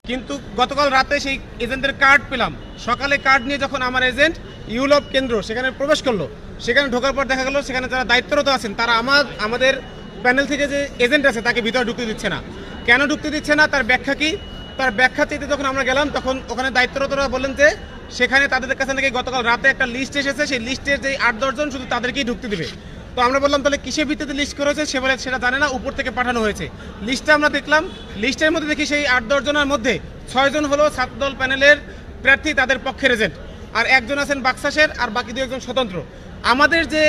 কিন্তু গতকাল রাতে সেই এজেন্টের কার্ড পেলাম। সকালে কার্ড নিয়ে যখন আমার এজেন্ট ইউলব কেন্দ্র সেখানে প্রবেশ করলো, সেখানে ঢোকার পর দেখা গেল সেখানে যারা দায়িত্বরত আছেন তারা আমাদের প্যানেল থেকে যে এজেন্ট আছে তাকে ভিতরে ঢুকতে দিচ্ছে না। কেন ঢুকতে দিচ্ছে না তার ব্যাখ্যা কি? তার ব্যাখ্যা চাইতে যখন আমরা গেলাম তখন ওখানে দায়িত্বরতরা বললেন যে সেখানে তাদের কাছে নাকি গতকাল রাতে একটা লিস্ট এসেছে, সেই লিস্টের যে 8-10 জন শুধু তাদেরকেই ঢুকতে দেবে। তো আমরা বললাম তাহলে কিসের ভিত্তিতে লিস্ট করেছে, সে বলে সেটা জানে না, উপর থেকে পাঠানো হয়েছে। লিস্টটা আমরা দেখলাম, লিস্টের মধ্যে দেখি সেই 8-10 জনের মধ্যে 6 জন হলো ছাত্রদল প্যানেলের প্রার্থী, তাদের পক্ষের এজেন্ট, আর একজন আছেন বাক্সাসের, আর বাকি 2 একজন স্বতন্ত্র। আমাদের যে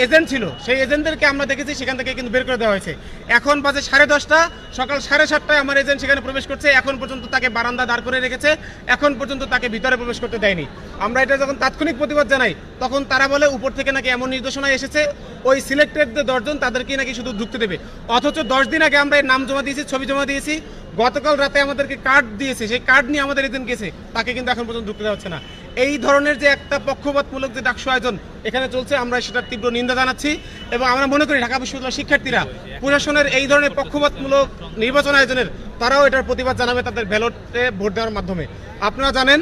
এজেন্ট ছিল সেই এজেন্টদেরকে আমরা দেখেছি সেখান থেকে কিন্তু বের করে দেওয়া হয়েছে। এখন বাজে 10:30, সকাল 7:30টায় আমার এজেন্ট সেখানে প্রবেশ করছে। এখন পর্যন্ত তাকে বারান্দা দাঁড় করে রেখেছে, এখন পর্যন্ত তাকে ভিতরে প্রবেশ করতে দেয়নি। আমরা এটা যখন তাৎক্ষণিক প্রতিবাদ জানাই তখন তারা বলে উপর থেকে নাকি এমন নির্দেশনা এসেছে ওই সিলেক্টেড যে 10 জন তাদেরকেই নাকি শুধু ঢুকতে দেবে। অথচ 10 দিন আগে আমরা এর নাম জমা দিয়েছি, ছবি জমা দিয়েছি। গতকাল রাতে আমাদেরকে কার্ড দিয়েছে, সেই কার্ড নিয়ে আমাদের এজেন্ট গেছে, তাকে কিন্তু এখন পর্যন্ত ঢুকতে দেওয়া হচ্ছে না। এই ধরনের যে একটা পক্ষপাতমূলক যে ডাকসু আয়োজন এখানে চলছে, আমরা সেটার তীব্র নিন্দা জানাচ্ছি এবং আমরা মনে করি ঢাকা বিশ্ববিদ্যালয়ের শিক্ষার্থীরা প্রশাসনের এই ধরনের পক্ষপাতমূলক নির্বাচন আয়োজনের তারাও এটার প্রতিবাদ জানাবে তাদের ব্যালটে ভোট দেওয়ার মাধ্যমে। আপনারা জানেন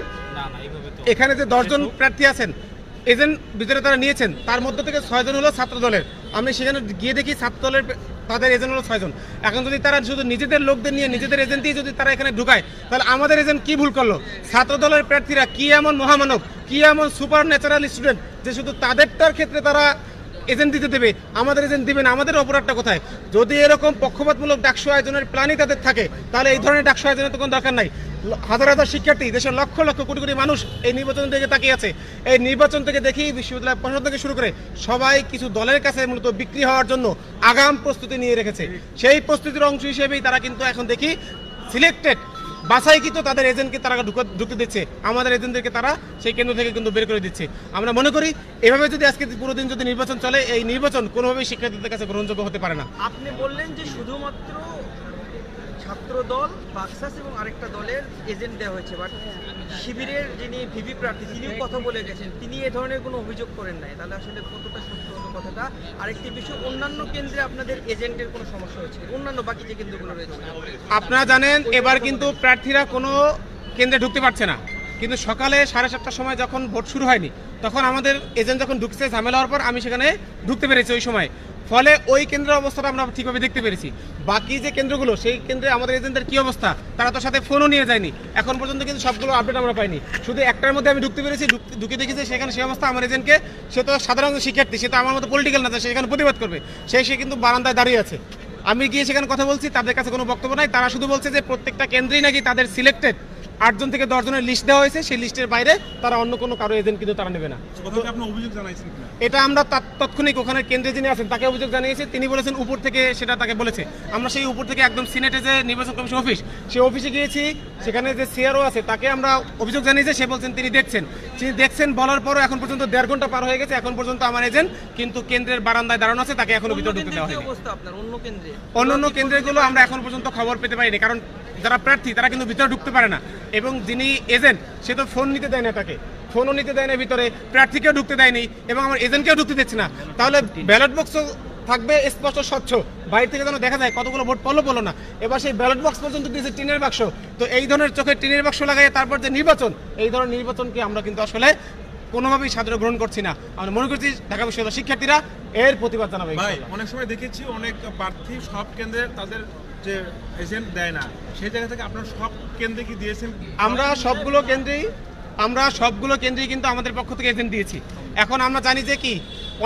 এখানে যে 10 জন প্রার্থী আছেন এজেন্ট ভিতরে তারা নিয়েছেন, তার মধ্য থেকে 6 জন হলো ছাত্র দলের। আমি সেখানে গিয়ে দেখি ছাত্র দলের তাদের এজেন্ট হলো 6 জন। এখন যদি তারা শুধু নিজেদের লোকদের নিয়ে নিজেদের এজেন্ট দিয়ে যদি তারা এখানে ঢুকায় তাহলে আমাদের এজেন্ট কি ভুল করলো? ছাত্র দলের প্রার্থীরা কি এমন মহামানব, কি এমন সুপার ন্যাচারাল স্টুডেন্ট যে শুধু তাদেরটার ক্ষেত্রে তারা এজেন্ট দিতে দেবে, আমাদের এজেন্ট দিবে না? আমাদের অপরাধটা কোথায়? যদি এরকম পক্ষপাতমূলক ডাকসু আয়োজনের প্ল্যানই তাদের থাকে তাহলে এই ধরনের ডাকসু আয়োজনের তো কোনো দরকার নাই। হাজার হাজার শিক্ষার্থী, দেশের লক্ষ লক্ষ কোটি কোটি মানুষ এই নির্বাচন থেকে তাকিয়ে আছে। এই নির্বাচন থেকে দেখি বিশ্ববিদ্যালয় প্রশাসন থেকে শুরু করে সবাই কিছু দলের কাছে মূলত বিক্রি হওয়ার জন্য আগাম প্রস্তুতি নিয়ে রেখেছে। সেই প্রস্তুতির অংশ হিসেবেই তারা কিন্তু এখন দেখি সিলেক্টেড বাছাইকৃত তাদের এজেন্টকে তারা ঢুকতে দিচ্ছে, আমাদের এজেন্টদেরকে তারা সেই কেন্দ্র থেকে কিন্তু বের করে দিচ্ছে। আমরা মনে করি এভাবে যদি আজকে পুরো দিন যদি নির্বাচন চলে, এই নির্বাচন কোনোভাবেই শিক্ষার্থীদের কাছে গ্রহণযোগ্য হতে পারে না। আপনি বললেন যে শুধুমাত্র ছাত্র দল, বাক্সাস এবং আরেকটা দলের এজেন্ট দেওয়া হয়েছে, বাট শিবিরের যিনি ভিভি প্রার্থী তিনিও কথা বলে গেছেন, তিনি এ ধরনের কোনো অভিযোগ করেন নাই। তাহলে আসলে কতটা সত্য হলো কথাটা? আরেকটি বিষয়, অন্যান্য কেন্দ্রে আপনাদের এজেন্টের কোনো সমস্যা হয়েছে, অন্যান্য বাকি যে কেন্দ্রগুলো রয়েছে? আপনারা জানেন এবার কিন্তু প্রার্থীরা কোনো কেন্দ্রে ঢুকতে পারছে না, কিন্তু সকালে 7:30টার সময় যখন ভোট শুরু হয়নি তখন আমাদের এজেন্ট যখন ঢুকছে ঝামেলা হওয়ার পর আমি সেখানে ঢুকতে পেরেছি ওই সময়, ফলে ওই কেন্দ্রের অবস্থাটা আমরা ঠিকভাবে দেখতে পেরেছি। বাকি যে কেন্দ্রগুলো সেই কেন্দ্রে আমাদের এজেন্টের কি অবস্থা, তারা তো সাথে ফোনও নিয়ে যায়নি, এখন পর্যন্ত কিন্তু সবগুলো আপডেট আমরা পাইনি। শুধু একটার মধ্যে আমি ঢুকতে পেরেছি, ঢুকে দেখেছি সেখানে সেই অবস্থা আমার এজেন্টকে, সে তো সাধারণ শিক্ষার্থী, সে তো আমার মতো পলিটিক্যাল না, সে এখানে প্রতিবাদ করবে, সে কিন্তু বারান্দায় দাঁড়িয়ে আছে। আমি গিয়ে সেখানে কথা বলছি, তাদের কাছে কোনো বক্তব্য নাই, তারা শুধু বলছে যে প্রত্যেকটা কেন্দ্রেই নাকি তাদের সিলেক্টেড 8 জন থেকে 10 জনের লিস্ট দেওয়া হয়েছে, সেই লিস্টের বাইরে তারা অন্য কোনো কারো এজেন্ট কিন্তু তারা নেবে না। এটা আমরা তাৎক্ষণিক ওখানে কেন্দ্রে যিনি আছেন তাকে অভিযোগ জানিয়েছি, তিনি বলেছেন উপর থেকে সেটা তাকে বলেছে। আমরা সেই উপর থেকে একদম সিনেটে যে নির্বাচন কমিশন অফিস, সেই অফিসে গিয়েছি, সেখানে যে সিআরও আছে তাকে আমরা অভিযোগ জানিয়েছি, সে বলছেন তিনি দেখছেন বলার পরও এখন পর্যন্ত 1.5 ঘন্টা পার হয়ে গেছে, এখন পর্যন্ত আমার এজেন্ট কিন্তু কেন্দ্রের বারান্দায় দাঁড়ানো আছে, তাকে এখনো ভিতরে ঢুকতে দেওয়া হয়নি। অন্যান্য কেন্দ্রগুলো আমরা এখন পর্যন্ত খবর পেতে পারিনি, কারণ যারা প্রার্থী তারা কিন্তু ভিতরে ঢুকতে পারে না, এবং যিনি এজেন্ট সে তো ফোন নিতে দেয় না, তাকে ফোনও নিতে দেয় না ভিতরে, প্রার্থীকেও ঢুকতে দেয়নি এবং আমার এজেন্টকেও ঢুকতে দিচ্ছে না। তাহলে ব্যালট বক্সও থাকবে স্পষ্ট স্বচ্ছ, বাইরে থেকে যেন দেখা যায় কতগুলো ভোট পড়লো না। এবার সেই ব্যালট বক্স পর্যন্ত দিয়েছে টিনের বাক্স। তো এই ধরনের চোখে টিনের বাক্স লাগাই তারপর যে নির্বাচন, এই ধরনের নির্বাচনকে আমরা কিন্তু আসলে কোনোভাবেই সাদরে গ্রহণ করছি না। আমরা মনে করছি ঢাকা বিশ্ববিদ্যালয়ের শিক্ষার্থীরা এর প্রতিবাদ জানাবে। অনেক সময় দেখেছি অনেক প্রার্থী সব কেন্দ্রে তাদের যে এজেন্ট দেয় না, সেই জায়গা থেকে আপনারা সব কেন্দ্রে কি দিয়েছেন? আমরা সবগুলো কেন্দ্রেই কিন্তু আমাদের পক্ষ থেকে এজেন্ট দিয়েছি। এখন আমরা জানি যে কি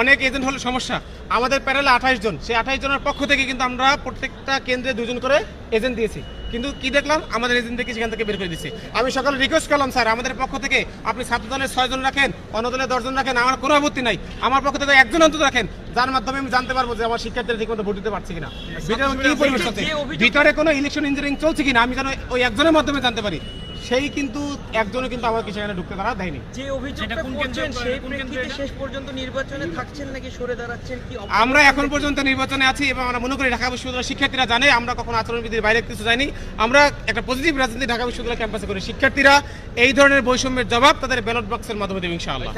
অনেক এজেন্ট হলে সমস্যা, আমাদের প্যানেলে 28 জন, সেই 28 জনের পক্ষ থেকে কিন্তু আমরা প্রত্যেকটা কেন্দ্রে 2 জন করে এজেন্ট দিয়েছি, কিন্তু কি দেখলাম আমাদের এজেন্ট থেকে সেখান থেকে বের করে দিচ্ছে। আমি সকালে রিকোয়েস্ট করলাম, স্যার আমাদের পক্ষ থেকে আপনি ছাত্র দলের 6 জন রাখেন, অন্য দলের 10 জন রাখেন, আমার কোনো আপত্তি নাই, আমার পক্ষ থেকে 1 জন অন্তত রাখেন, যার মাধ্যমে আমি জানতে পারবো যে আমার শিক্ষার্থীরা ঠিকমতো ভোট দিতে পারছে কিনা, ভিতরে কোনো ইলেকশন ইঞ্জিনিয়ারিং চলছে কিনা আমি যেন ওই একজনের মাধ্যমে জানতে পারি। সেই কিন্তু একজনও কিন্তু আমাকে সেখানে ঢুকতে তারা দেয়নি। যে অভিযোগটা করছেন সেই প্রেক্ষিতে শেষ পর্যন্ত নির্বাচনে থাকছেন নাকি সরে দাঁড়াচ্ছেন কি? আমরা এখন পর্যন্ত নির্বাচনে আছি এবং আমরা মনে করি ঢাকা বিশ্ববিদ্যালয়ের শিক্ষার্থীরা জানে আমরা কখনো আচরণবিধির বাইরে কিছু যাইনি। আমরা একটা পজিটিভ রাজনীতি ঢাকা বিশ্ববিদ্যালয় ক্যাম্পাসে করি। শিক্ষার্থীরা এই ধরনের বৈষম্যের জবাব তাদের ব্যালট বক্সের মাধ্যমে দেবে ইনশাআল্লাহ।